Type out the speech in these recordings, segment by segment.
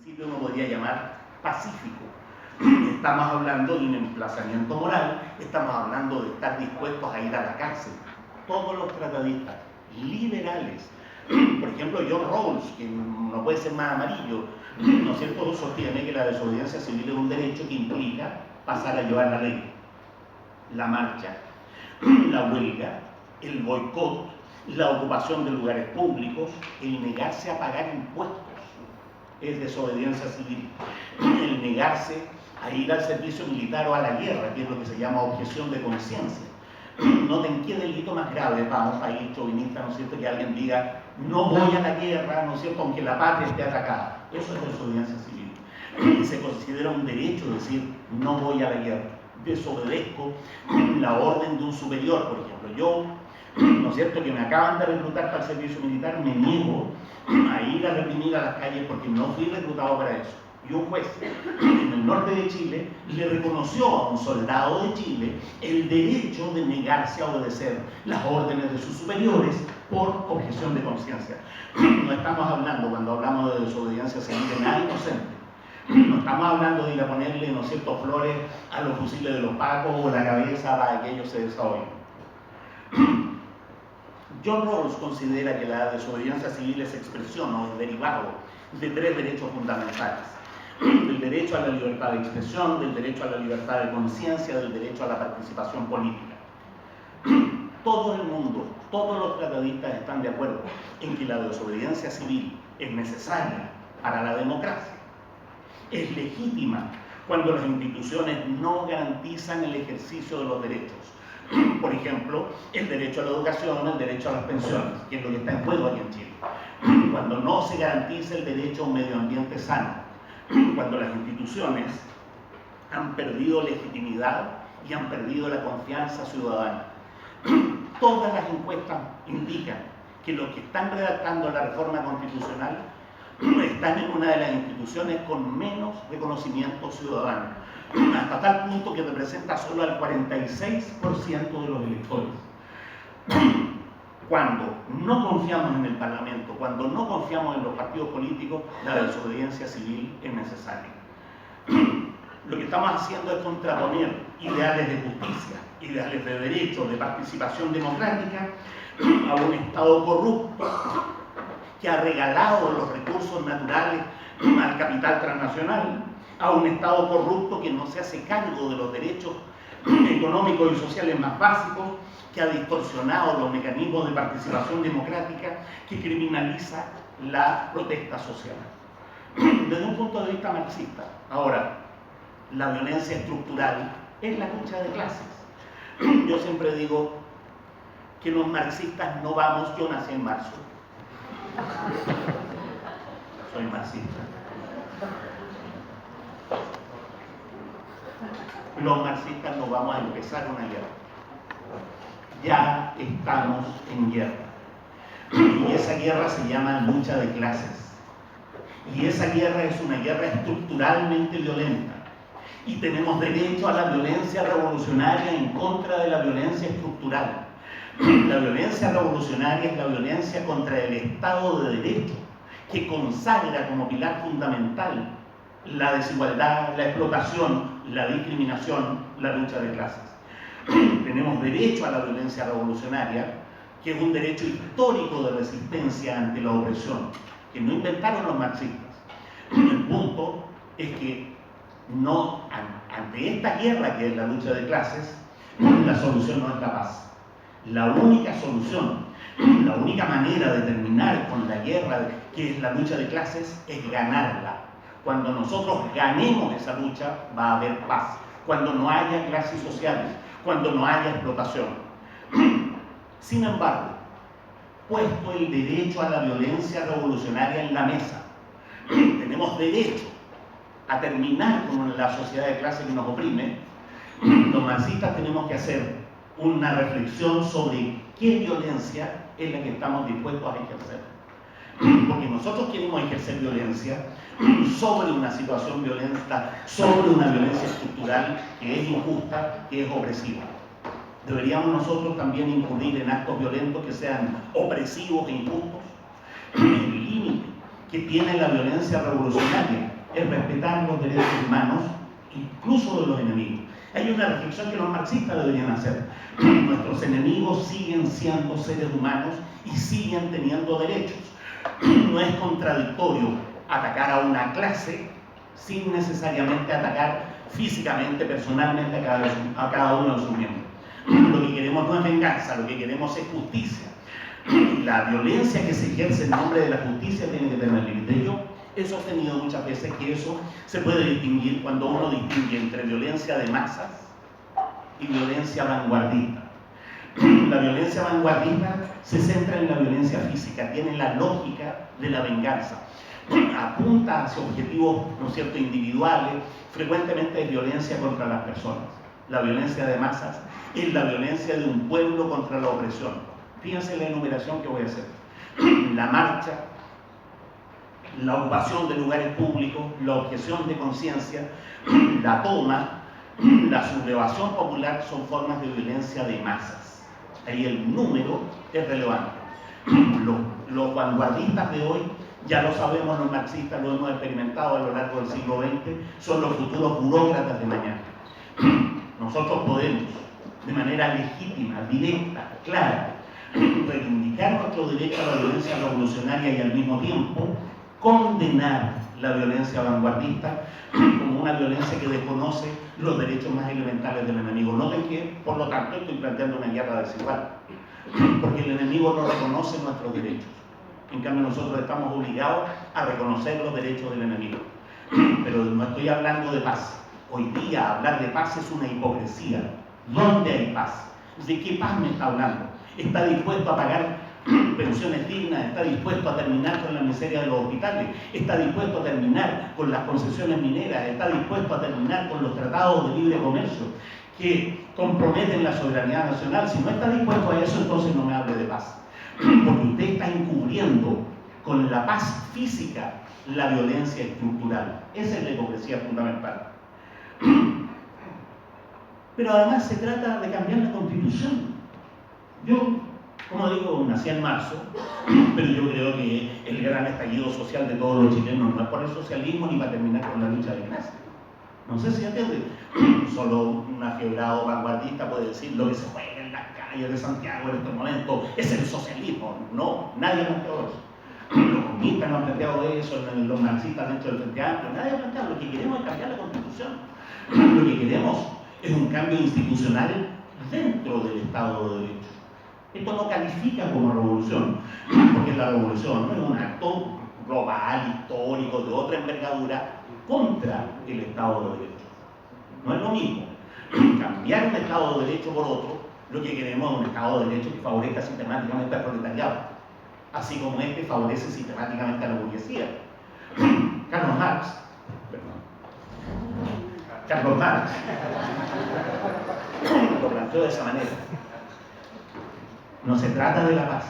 principio uno podría llamar pacífico. Estamos hablando de un emplazamiento moral, estamos hablando de estar dispuestos a ir a la cárcel. Todos los tratadistas liberales, por ejemplo John Rawls, que no puede ser más amarillo, ¿no es cierto?, sostiene que la desobediencia civil es un derecho que implica pasar a llevar la ley, la marcha, la huelga, el boicot, la ocupación de lugares públicos, el negarse a pagar impuestos, es desobediencia civil. El negarse a ir al servicio militar o a la guerra, que es lo que se llama objeción de conciencia. Noten qué delito más grave para un país chauvinista, ¿no es cierto?, que alguien diga no voy a la guerra, ¿no es cierto?, aunque la patria esté atacada. Eso es desobediencia civil. Y se considera un derecho decir no voy a la guerra, desobedezco la orden de un superior. Por ejemplo, yo, ¿no es cierto?, que me acaban de reclutar para el servicio militar, me niego a ir a reprimir a las calles porque no fui reclutado para eso. Y un juez en el norte de Chile le reconoció a un soldado de Chile el derecho de negarse a obedecer las órdenes de sus superiores por objeción de conciencia. No estamos hablando, cuando hablamos de desobediencia civil, de nada inocente. No estamos hablando de ir a ponerle, ¿no es cierto?, flores a los fusiles de los pacos o la cabeza para que ellos se desahoguen. John Rawls considera que la desobediencia civil es expresión o es derivado de tres derechos fundamentales: del derecho a la libertad de expresión, del derecho a la libertad de conciencia, del derecho a la participación política. Todo el mundo, todos los tratadistas están de acuerdo en que la desobediencia civil es necesaria para la democracia. Es legítima cuando las instituciones no garantizan el ejercicio de los derechos. Por ejemplo, el derecho a la educación, el derecho a las pensiones, que es lo que está en juego aquí en Chile. Cuando no se garantiza el derecho a un medio ambiente sano, cuando las instituciones han perdido legitimidad y han perdido la confianza ciudadana. Todas las encuestas indican que los que están redactando la reforma constitucional están en una de las instituciones con menos reconocimiento ciudadano, hasta tal punto que representa solo al 46% de los electores. Cuando no confiamos en el Parlamento, cuando no confiamos en los partidos políticos, la desobediencia civil es necesaria. Lo que estamos haciendo es contraponer ideales de justicia, ideales de derecho, de participación democrática, a un Estado corrupto que ha regalado los recursos naturales al capital transnacional, a un Estado corrupto que no se hace cargo de los derechos económicos y sociales más básicos, que ha distorsionado los mecanismos de participación democrática, que criminaliza la protesta social. Desde un punto de vista marxista, ahora, la violencia estructural es la lucha de clases. Yo siempre digo que los marxistas no vamos, yo nací en marzo, soy marxista. Los marxistas no vamos a empezar una guerra. Ya estamos en guerra. Y esa guerra se llama lucha de clases. Y esa guerra es una guerra estructuralmente violenta. Y tenemos derecho a la violencia revolucionaria en contra de la violencia estructural. La violencia revolucionaria es la violencia contra el Estado de Derecho, que consagra como pilar fundamental la desigualdad, la explotación, la discriminación, la lucha de clases. Tenemos derecho a la violencia revolucionaria, que es un derecho histórico de resistencia ante la opresión, que no inventaron los marxistas. El punto es que no, ante esta guerra que es la lucha de clases, la solución no es la paz. La única solución, la única manera de terminar con la guerra que es la lucha de clases es ganarla. Cuando nosotros ganemos esa lucha va a haber paz. Cuando no haya clases sociales, cuando no haya explotación. Sin embargo, puesto el derecho a la violencia revolucionaria en la mesa, tenemos derecho a terminar con la sociedad de clase que nos oprime. Los marxistas tenemos que hacer una reflexión sobre qué violencia es la que estamos dispuestos a ejercer. Porque nosotros queremos ejercer violencia sobre una situación violenta, sobre una violencia estructural que es injusta, que es opresiva. Deberíamos nosotros también incurrir en actos violentos que sean opresivos e injustos. El límite que tiene la violencia revolucionaria es respetar los derechos humanos, incluso de los enemigos. Hay una reflexión que los marxistas deberían hacer. Nuestros enemigos siguen siendo seres humanos y siguen teniendo derechos. No es contradictorio atacar a una clase sin necesariamente atacar físicamente, personalmente a cada uno de sus miembros. Lo que queremos no es venganza, lo que queremos es justicia. La violencia que se ejerce en nombre de la justicia tiene que tener límite. Yo he sostenido muchas veces que eso se puede distinguir cuando uno distingue entre violencia de masas y violencia vanguardista. La violencia vanguardista se centra en la violencia física, tiene la lógica de la venganza, apunta hacia objetivos, ¿no es cierto?, individuales, frecuentemente es violencia contra las personas. La violencia de masas es la violencia de un pueblo contra la opresión. Fíjense la enumeración que voy a hacer. La marcha, la ocupación de lugares públicos, la objeción de conciencia, la toma, la sublevación popular son formas de violencia de masas. Ahí el número es relevante. Los vanguardistas de hoy, ya lo sabemos los marxistas, lo hemos experimentado a lo largo del siglo XX, son los futuros burócratas de mañana. Nosotros podemos, de manera legítima, directa, clara, reivindicar nuestro derecho a la violencia revolucionaria y al mismo tiempo condenar la violencia vanguardista como una violencia que desconoce los derechos más elementales del enemigo. Noten que, por lo tanto, estoy planteando una guerra desigual, porque el enemigo no reconoce nuestros derechos. En cambio, nosotros estamos obligados a reconocer los derechos del enemigo. Pero no estoy hablando de paz. Hoy día hablar de paz es una hipocresía. ¿Dónde hay paz? ¿De qué paz me está hablando? ¿Está dispuesto a pagar pensiones dignas? ¿Está dispuesto a terminar con la miseria de los hospitales? ¿Está dispuesto a terminar con las concesiones mineras? ¿Está dispuesto a terminar con los tratados de libre comercio que comprometen la soberanía nacional? Si no está dispuesto a eso, entonces no me hable de paz. Porque usted está encubriendo con la paz física la violencia estructural. Esa es la hipocresía fundamental. Pero además se trata de cambiar la Constitución. Yo, como digo, nací en marzo, pero yo creo que el gran estallido social de todos los chilenos no es por el socialismo ni para terminar con la lucha de clase. No sé si entiende. Solo un afiebrado vanguardista puede decir lo que se juega en las calles de Santiago en este momento es el socialismo. No, nadie ha planteado eso. Los comunistas no han planteado eso, los marxistas dentro del Frente Amplio, nadie ha planteado. Lo que queremos es cambiar la Constitución. Lo que queremos es un cambio institucional dentro del Estado de Derecho. Esto no califica como revolución, porque la revolución no es un acto global, histórico, de otra envergadura contra el Estado de Derecho. No es lo mismo cambiar un Estado de Derecho por otro. Lo que queremos es un Estado de Derecho que favorezca sistemáticamente al proletariado, así como este favorece sistemáticamente a la burguesía. Carlos Marx lo planteó de esa manera. No se trata de la paz,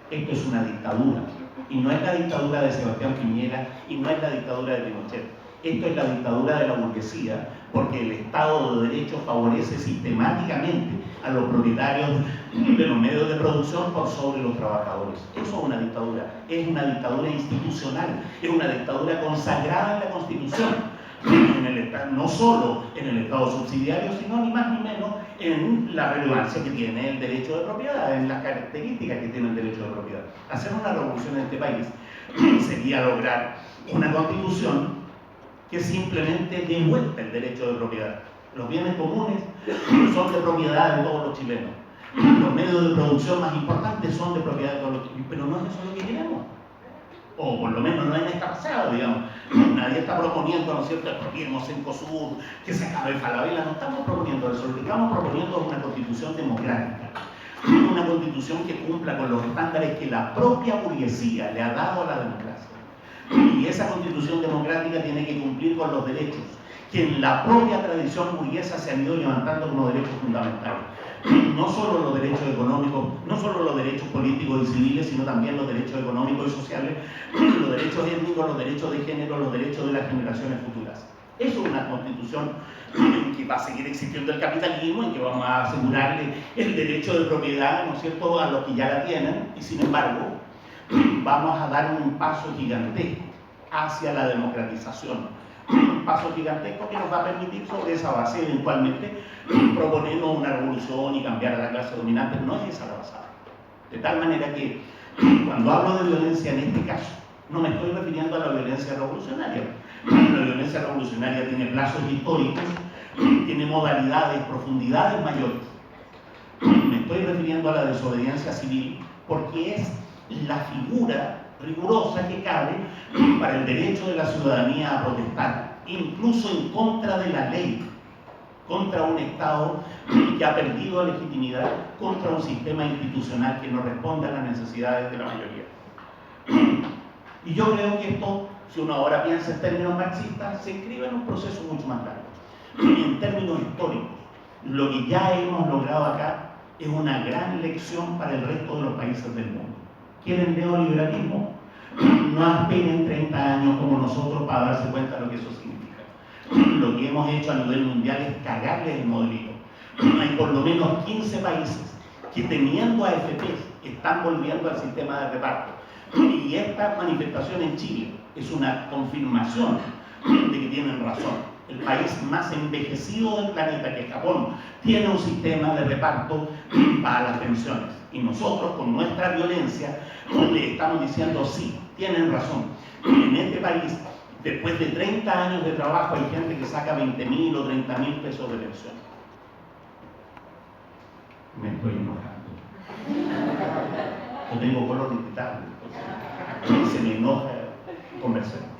esto es una dictadura. Y no es la dictadura de Sebastián Piñera y no es la dictadura de Pinochet. Esto es la dictadura de la burguesía, porque el Estado de Derecho favorece sistemáticamente a los propietarios de los medios de producción por sobre los trabajadores. Eso es una dictadura institucional, es una dictadura consagrada en la Constitución. No solo en el Estado subsidiario, sino ni más ni menos en la relevancia que tiene el derecho de propiedad, en las características que tiene el derecho de propiedad. Hacer una revolución en este país sería lograr una constitución que simplemente devuelva el derecho de propiedad. Los bienes comunes son de propiedad de todos los chilenos. Los medios de producción más importantes son de propiedad de todos los chilenos, pero no es eso lo que queremos. O por lo menos no en esta pasada, digamos. Nadie está proponiendo, ¿no es cierto?, expropiemos en COSUR, que se acabe Falabella. No estamos proponiendo eso. Lo que estamos proponiendo es una constitución democrática. Una constitución que cumpla con los estándares que la propia burguesía le ha dado a la democracia. Y esa constitución democrática tiene que cumplir con los derechos que en la propia tradición burguesa se han ido levantando como derechos fundamentales. No solo los derechos económicos, no solo los derechos políticos y civiles, sino también los derechos económicos y sociales, los derechos étnicos, los derechos de género, los derechos de las generaciones futuras. Eso es una constitución que va a seguir existiendo el capitalismo, en que vamos a asegurarle el derecho de propiedad, ¿no es cierto?, a los que ya la tienen, y sin embargo, vamos a dar un paso gigantesco hacia la democratización. Un paso gigantesco que nos va a permitir sobre esa base eventualmente proponernos una revolución y cambiar a la clase dominante. No es esa la base. De tal manera que cuando hablo de violencia en este caso, no me estoy refiriendo a la violencia revolucionaria. La violencia revolucionaria tiene plazos históricos, tiene modalidades, profundidades mayores. Me estoy refiriendo a la desobediencia civil porque es la figura rigurosa que cabe para el derecho de la ciudadanía a protestar, incluso en contra de la ley, contra un Estado que ha perdido legitimidad, contra un sistema institucional que no responde a las necesidades de la mayoría. Y yo creo que esto, si uno ahora piensa en términos marxistas, se inscribe en un proceso mucho más largo. En términos históricos, lo que ya hemos logrado acá es una gran lección para el resto de los países del mundo. ¿Quieren neoliberalismo? No esperen 30 años como nosotros para darse cuenta de lo que eso significa. Lo que hemos hecho a nivel mundial es cagarle el modelito. Hay por lo menos 15 países que, teniendo AFPs, están volviendo al sistema de reparto. Y esta manifestación en Chile es una confirmación de que tienen razón. El país más envejecido del planeta, que es Japón, tiene un sistema de reparto para las pensiones. Y nosotros, con nuestra violencia, le estamos diciendo sí, tienen razón. En este país, después de 30 años de trabajo, hay gente que saca 20.000 o 30.000 pesos de pensión. Me estoy enojando. Yo tengo color irritable, se me enoja conversar.